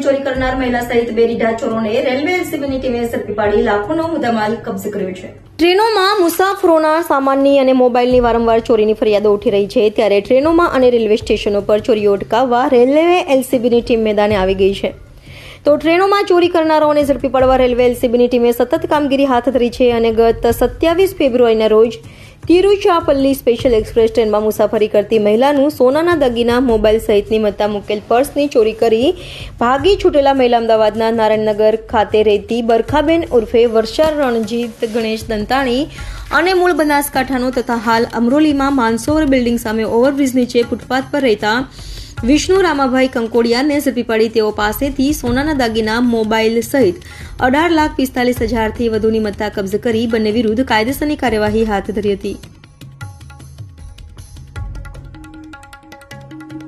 ચોરી કરનાર મહિલા સહિત 2 રીઢા ચોરોને રેલવે એલસીબીની ટીમે ઝડપી પાડી લાખોનો મુદ્દામાલ કબજે કર્યો છે। ટ્રેનોમાં મુસાફરોના સામાનની અને મોબાઈલની વારંવાર ચોરીની ફરિયાદો ઉઠી રહી છે, ત્યારે ટ્રેનોમાં અને રેલવે સ્ટેશનો પર ચોરીઓ અટકાવવા રેલવે એલસીબીની ટીમ મેદાને આવી ગઈ છે। તો ટ્રેનોમાં ચોરી કરનારાઓને ઝડપી પાડવા રેલવે એલસીબીની ટીમે સતત કામગીરી હાથ ધરી છે અને ગત 27 ફેબ્રુઆરીના રોજ તિરુચાપલ્લી સ્પેશિયલ એક્સપ્રેસ ટ્રેનમાં મુસાફરી કરતી મહિલાનું સોનાના દાગીના, મોબાઈલ સહિતની મત્તા મૂકેલ પર્સની ચોરી કરી ભાગી છૂટેલા મહિલા અમદાવાદના નારાયણનગર ખાતે રહેતી બરખાબેન ઉર્ફે વર્ષા રણજીત ગણેશ દંતાણી અને મૂળ બનાસકાંઠાનો તથા હાલ અમરોલીમાં માનસરોવર બિલ્ડિંગ સામે ઓવરબ્રિજ નીચે ફૂટપાથ પર રહેતા વિષ્ણુ રામાભાઈ કંકોડિયાને ઝડપી પાડી તેઓ પાસેથી સોનાના દાગીના, મોબાઈલ સહિત 18,45,000થી વધુની મત્તા કબજે કરી બંને વિરુદ્ધ કાયદેસરની કાર્યવાહી હાથ ધરી હતી।